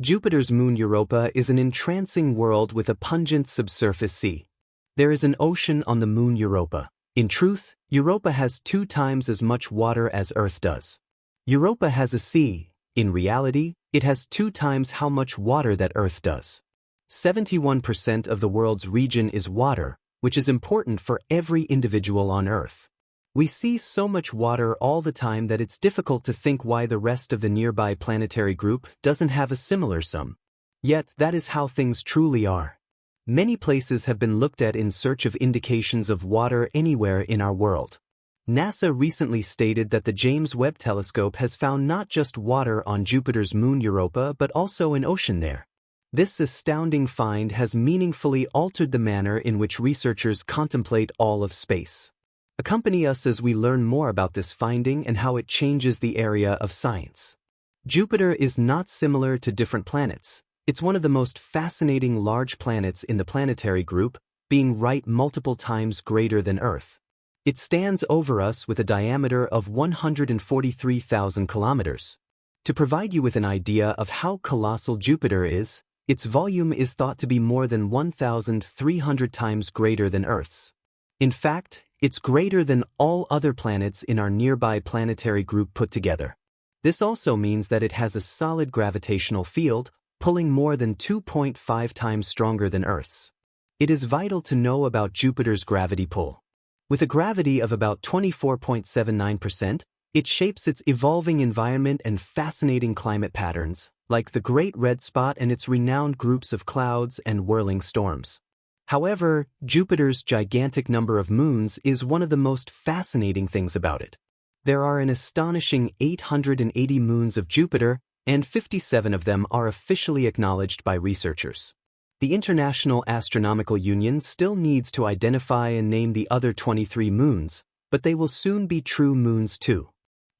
Jupiter's moon Europa is an entrancing world with a pungent subsurface sea. There is an ocean on the moon Europa. In truth, Europa has 2 times as much water as Earth does. Europa has a sea. In reality, it has 2 times how much water that Earth does. 71% of the world's region is water, which is important for every individual on Earth. We see so much water all the time that it's difficult to think why the rest of the nearby planetary group doesn't have a similar sum. Yet, that is how things truly are. Many places have been looked at in search of indications of water anywhere in our world. NASA recently stated that the James Webb Telescope has found not just water on Jupiter's moon Europa but also an ocean there. This astounding find has meaningfully altered the manner in which researchers contemplate all of space. Accompany us as we learn more about this finding and how it changes the area of science. Jupiter is not similar to different planets. It's one of the most fascinating large planets in the planetary group, being right multiple times greater than Earth. It stands over us with a diameter of 143,000 kilometers. To provide you with an idea of how colossal Jupiter is, its volume is thought to be more than 1,300 times greater than Earth's. In fact, it's greater than all other planets in our nearby planetary group put together. This also means that it has a solid gravitational field, pulling more than 2.5 times stronger than Earth's. It is vital to know about Jupiter's gravity pull. With a gravity of about 24.79%, it shapes its evolving environment and fascinating climate patterns, like the Great Red Spot and its renowned groups of clouds and whirling storms. However, Jupiter's gigantic number of moons is one of the most fascinating things about it. There are an astonishing 880 moons of Jupiter, and 57 of them are officially acknowledged by researchers. The International Astronomical Union still needs to identify and name the other 23 moons, but they will soon be true moons too.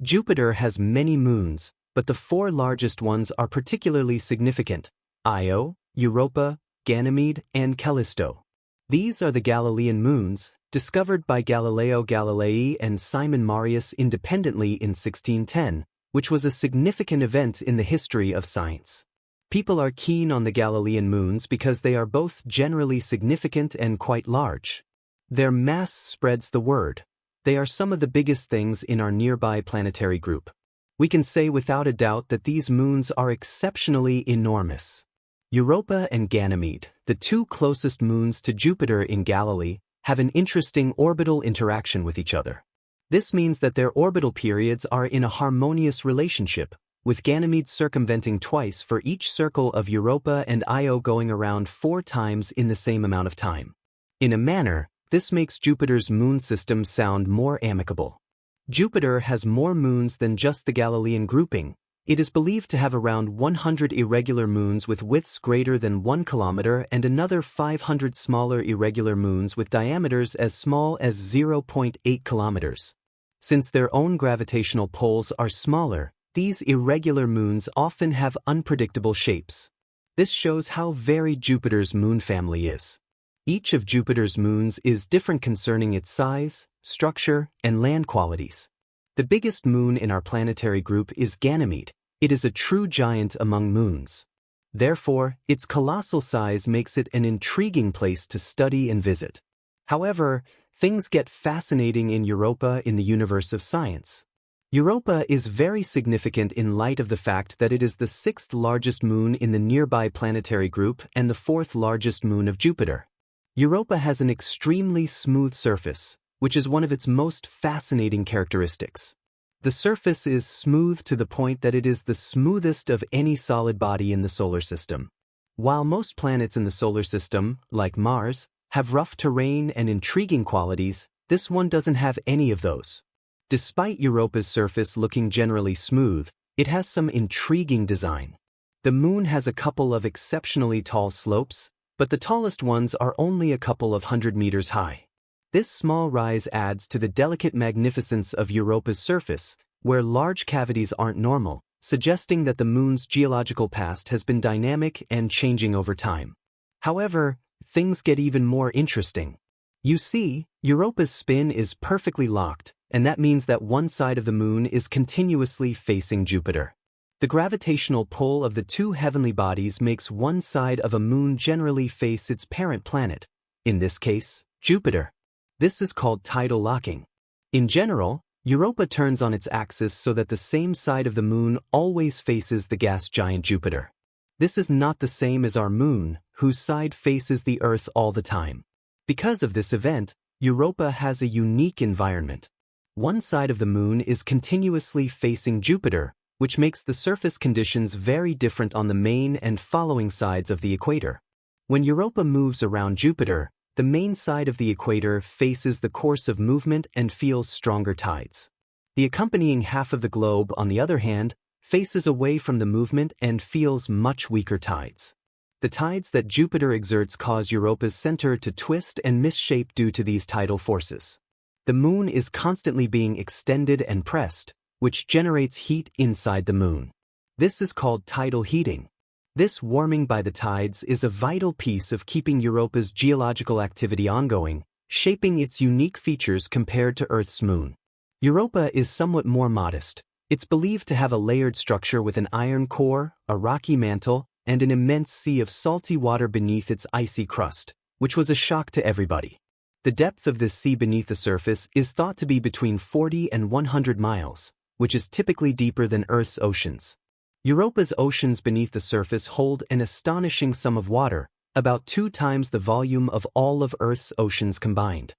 Jupiter has many moons, but the 4 largest ones are particularly significant: Io, Europa, Ganymede, and Callisto. These are the Galilean moons, discovered by Galileo Galilei and Simon Marius independently in 1610, which was a significant event in the history of science. People are keen on the Galilean moons because they are both generally significant and quite large. Their mass spreads the word. They are some of the biggest things in our nearby planetary group. We can say without a doubt that these moons are exceptionally enormous. Europa and Ganymede, the 2 closest moons to Jupiter in Galilee, have an interesting orbital interaction with each other. This means that their orbital periods are in a harmonious relationship, with Ganymede circumventing twice for each circle of Europa and Io going around 4 times in the same amount of time. In a manner, this makes Jupiter's moon system sound more amicable. Jupiter has more moons than just the Galilean grouping. It is believed to have around 100 irregular moons with widths greater than 1 kilometer and another 500 smaller irregular moons with diameters as small as 0.8 kilometers. Since their own gravitational poles are smaller, these irregular moons often have unpredictable shapes. This shows how varied Jupiter's moon family is. Each of Jupiter's moons is different concerning its size, structure, and land qualities. The biggest moon in our planetary group is Ganymede. It is a true giant among moons. Therefore, its colossal size makes it an intriguing place to study and visit. However, things get fascinating in Europa in the universe of science. Europa is very significant in light of the fact that it is the 6th largest moon in the nearby planetary group and the 4th largest moon of Jupiter. Europa has an extremely smooth surface, which is one of its most fascinating characteristics. The surface is smooth to the point that it is the smoothest of any solid body in the solar system. While most planets in the solar system, like Mars, have rough terrain and intriguing qualities, this one doesn't have any of those. Despite Europa's surface looking generally smooth, it has some intriguing design. The moon has a couple of exceptionally tall slopes, but the tallest ones are only a couple of 100 meters high. This small rise adds to the delicate magnificence of Europa's surface, where large cavities aren't normal, suggesting that the moon's geological past has been dynamic and changing over time. However, things get even more interesting. You see, Europa's spin is perfectly locked, and that means that one side of the moon is continuously facing Jupiter. The gravitational pull of the two heavenly bodies makes one side of a moon generally face its parent planet, in this case, Jupiter. This is called tidal locking. In general, Europa turns on its axis so that the same side of the moon always faces the gas giant Jupiter. This is not the same as our moon, whose side faces the Earth all the time. Because of this event, Europa has a unique environment. One side of the moon is continuously facing Jupiter, which makes the surface conditions very different on the main and following sides of the equator. When Europa moves around Jupiter, the main side of the equator faces the course of movement and feels stronger tides. The accompanying half of the globe, on the other hand, faces away from the movement and feels much weaker tides. The tides that Jupiter exerts cause Europa's center to twist and misshape due to these tidal forces. The moon is constantly being extended and pressed, which generates heat inside the moon. This is called tidal heating. This warming by the tides is a vital piece of keeping Europa's geological activity ongoing, shaping its unique features compared to Earth's moon. Europa is somewhat more modest. It's believed to have a layered structure with an iron core, a rocky mantle, and an immense sea of salty water beneath its icy crust, which was a shock to everybody. The depth of this sea beneath the surface is thought to be between 40 and 100 miles, which is typically deeper than Earth's oceans. Europa's oceans beneath the surface hold an astonishing sum of water, about 2 times the volume of all of Earth's oceans combined.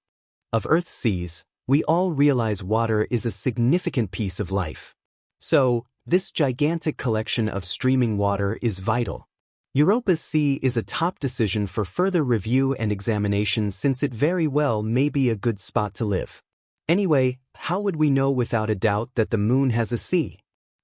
Of Earth's seas, we all realize water is a significant piece of life. So, this gigantic collection of streaming water is vital. Europa's sea is a top decision for further review and examination since it very well may be a good spot to live. Anyway, how would we know without a doubt that the moon has a sea?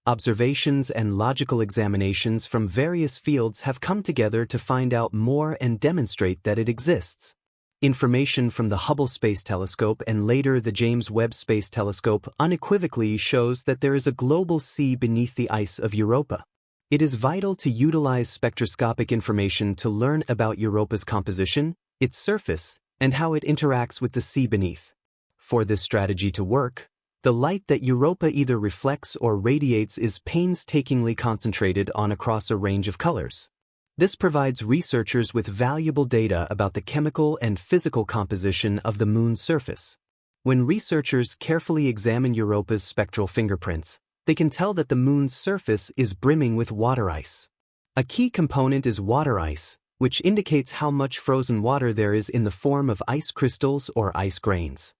Observations and logical examinations from various fields have come together to find out more and demonstrate that it exists. Information from the Hubble Space Telescope and later the James Webb Space Telescope unequivocally shows that there is a global sea beneath the ice of Europa. It is vital to utilize spectroscopic information to learn about Europa's composition, its surface, and how it interacts with the sea beneath. For this strategy to work, the light that Europa either reflects or radiates is painstakingly concentrated on across a range of colors. This provides researchers with valuable data about the chemical and physical composition of the moon's surface. When researchers carefully examine Europa's spectral fingerprints, they can tell that the moon's surface is brimming with water ice. A key component is water ice, which indicates how much frozen water there is in the form of ice crystals or ice grains.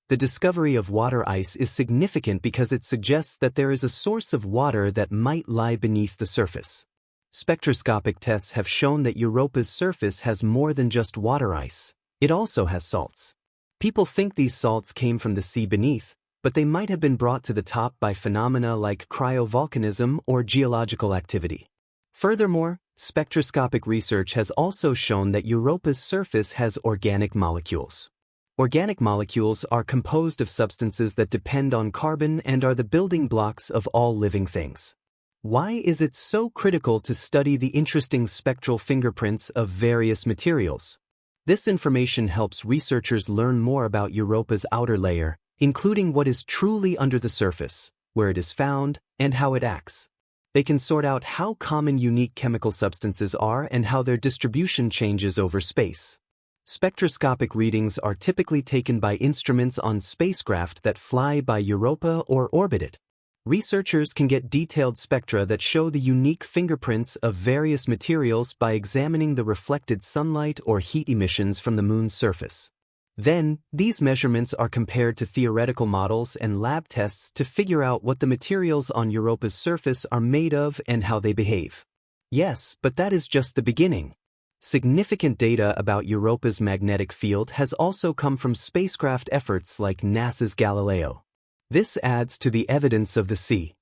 The discovery of water ice is significant because it suggests that there is a source of water that might lie beneath the surface. Spectroscopic tests have shown that Europa's surface has more than just water ice. It also has salts. People think these salts came from the sea beneath, but they might have been brought to the top by phenomena like cryovolcanism or geological activity. Furthermore, spectroscopic research has also shown that Europa's surface has organic molecules. Organic molecules are composed of substances that depend on carbon and are the building blocks of all living things. Why is it so critical to study the interesting spectral fingerprints of various materials? This information helps researchers learn more about Europa's outer layer, including what is truly under the surface, where it is found, and how it acts. They can sort out how common unique chemical substances are and how their distribution changes over space. Spectroscopic readings are typically taken by instruments on spacecraft that fly by Europa or orbit it. Researchers can get detailed spectra that show the unique fingerprints of various materials by examining the reflected sunlight or heat emissions from the moon's surface. Then, these measurements are compared to theoretical models and lab tests to figure out what the materials on Europa's surface are made of and how they behave. Yes, but that is just the beginning. Significant data about Europa's magnetic field has also come from spacecraft efforts like NASA's Galileo. This adds to the evidence of the sea.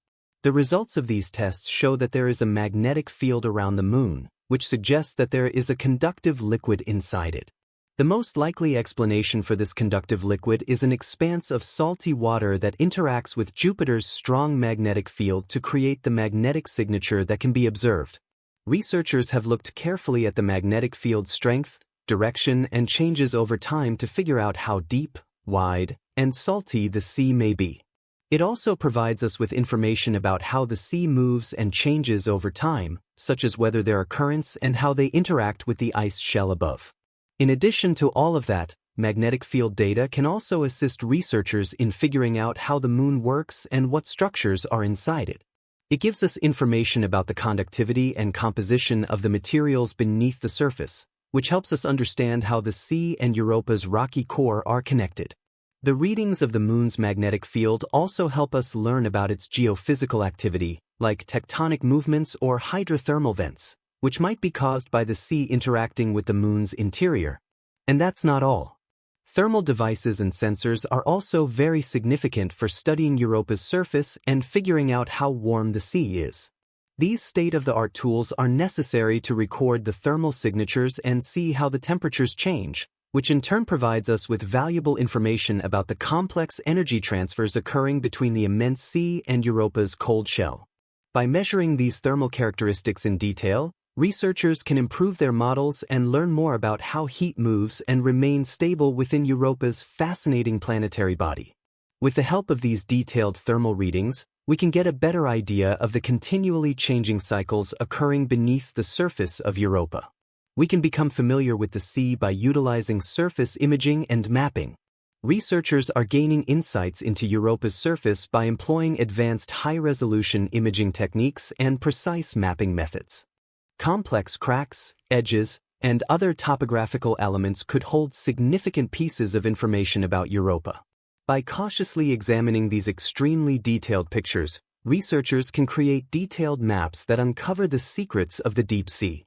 The results of these tests show that there is a magnetic field around the moon, which suggests that there is a conductive liquid inside it. The most likely explanation for this conductive liquid is an expanse of salty water that interacts with Jupiter's strong magnetic field to create the magnetic signature that can be observed. Researchers have looked carefully at the magnetic field's strength, direction, and changes over time to figure out how deep, wide, and salty the sea may be. It also provides us with information about how the sea moves and changes over time, such as whether there are currents and how they interact with the ice shell above. In addition to all of that, magnetic field data can also assist researchers in figuring out how the moon works and what structures are inside it. It gives us information about the conductivity and composition of the materials beneath the surface, which helps us understand how the sea and Europa's rocky core are connected. The readings of the moon's magnetic field also help us learn about its geophysical activity, like tectonic movements or hydrothermal vents, which might be caused by the sea interacting with the moon's interior. And that's not all. Thermal devices and sensors are also very significant for studying Europa's surface and figuring out how warm the sea is. These state-of-the-art tools are necessary to record the thermal signatures and see how the temperatures change, which in turn provides us with valuable information about the complex energy transfers occurring between the immense sea and Europa's cold shell. By measuring these thermal characteristics in detail, researchers can improve their models and learn more about how heat moves and remains stable within Europa's fascinating planetary body. With the help of these detailed thermal readings, we can get a better idea of the continually changing cycles occurring beneath the surface of Europa. We can become familiar with the sea by utilizing surface imaging and mapping. Researchers are gaining insights into Europa's surface by employing advanced high-resolution imaging techniques and precise mapping methods. Complex cracks, edges, and other topographical elements could hold significant pieces of information about Europa. By cautiously examining these extremely detailed pictures, researchers can create detailed maps that uncover the secrets of the deep sea.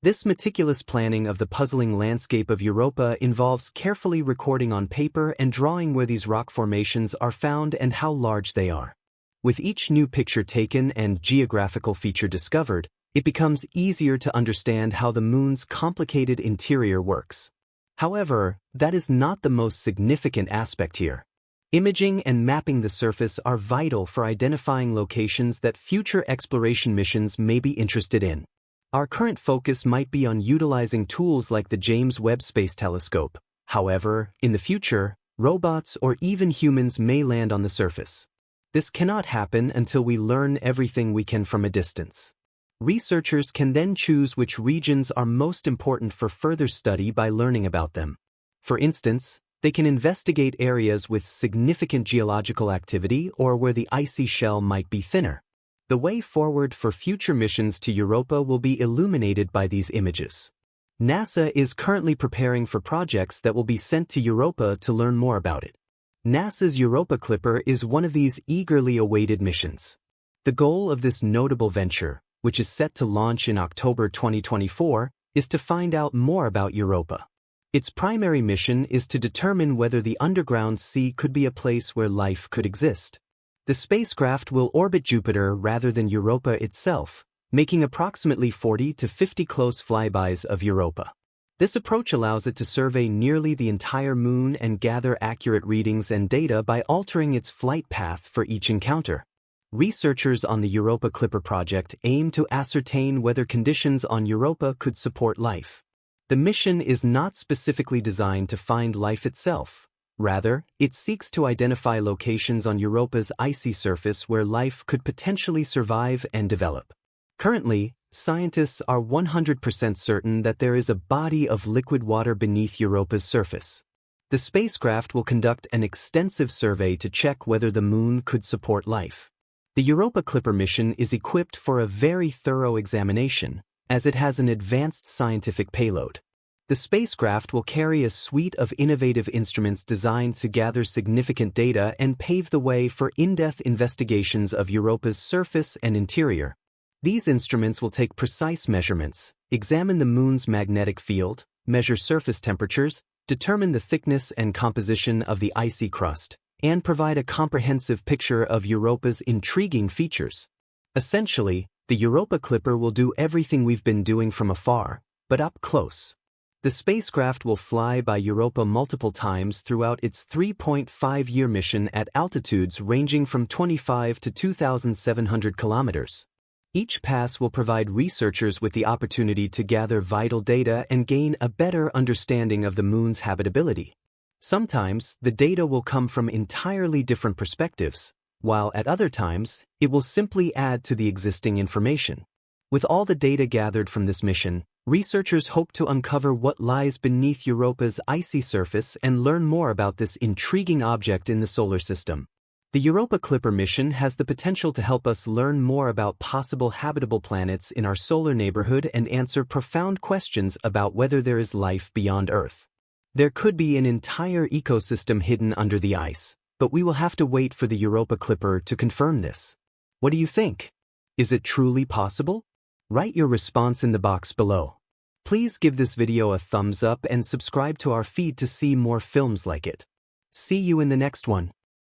This meticulous planning of the puzzling landscape of Europa involves carefully recording on paper and drawing where these rock formations are found and how large they are. With each new picture taken and geographical feature discovered, it becomes easier to understand how the moon's complicated interior works. However, that is not the most significant aspect here. Imaging and mapping the surface are vital for identifying locations that future exploration missions may be interested in. Our current focus might be on utilizing tools like the James Webb Space Telescope. However, in the future, robots or even humans may land on the surface. This cannot happen until we learn everything we can from a distance. Researchers can then choose which regions are most important for further study by learning about them. For instance, they can investigate areas with significant geological activity or where the icy shell might be thinner. The way forward for future missions to Europa will be illuminated by these images. NASA is currently preparing for projects that will be sent to Europa to learn more about it. NASA's Europa Clipper is one of these eagerly awaited missions. The goal of this notable venture, which is set to launch in October 2024, is to find out more about Europa. Its primary mission is to determine whether the underground sea could be a place where life could exist. The spacecraft will orbit Jupiter rather than Europa itself, making approximately 40 to 50 close flybys of Europa. This approach allows it to survey nearly the entire moon and gather accurate readings and data by altering its flight path for each encounter. Researchers on the Europa Clipper project aim to ascertain whether conditions on Europa could support life. The mission is not specifically designed to find life itself. Rather, it seeks to identify locations on Europa's icy surface where life could potentially survive and develop. Currently, scientists are 100% certain that there is a body of liquid water beneath Europa's surface. The spacecraft will conduct an extensive survey to check whether the moon could support life. The Europa Clipper mission is equipped for a very thorough examination, as it has an advanced scientific payload. The spacecraft will carry a suite of innovative instruments designed to gather significant data and pave the way for in-depth investigations of Europa's surface and interior. These instruments will take precise measurements, examine the moon's magnetic field, measure surface temperatures, determine the thickness and composition of the icy crust, and provide a comprehensive picture of Europa's intriguing features. Essentially, the Europa Clipper will do everything we've been doing from afar, but up close. The spacecraft will fly by Europa multiple times throughout its 3.5-year mission at altitudes ranging from 25 to 2,700 kilometers. Each pass will provide researchers with the opportunity to gather vital data and gain a better understanding of the moon's habitability. Sometimes, the data will come from entirely different perspectives, while at other times, it will simply add to the existing information. With all the data gathered from this mission, researchers hope to uncover what lies beneath Europa's icy surface and learn more about this intriguing object in the solar system. The Europa Clipper mission has the potential to help us learn more about possible habitable planets in our solar neighborhood and answer profound questions about whether there is life beyond Earth. There could be an entire ecosystem hidden under the ice, but we will have to wait for the Europa Clipper to confirm this. What do you think? Is it truly possible? Write your response in the box below. Please give this video a thumbs up and subscribe to our feed to see more films like it. See you in the next one.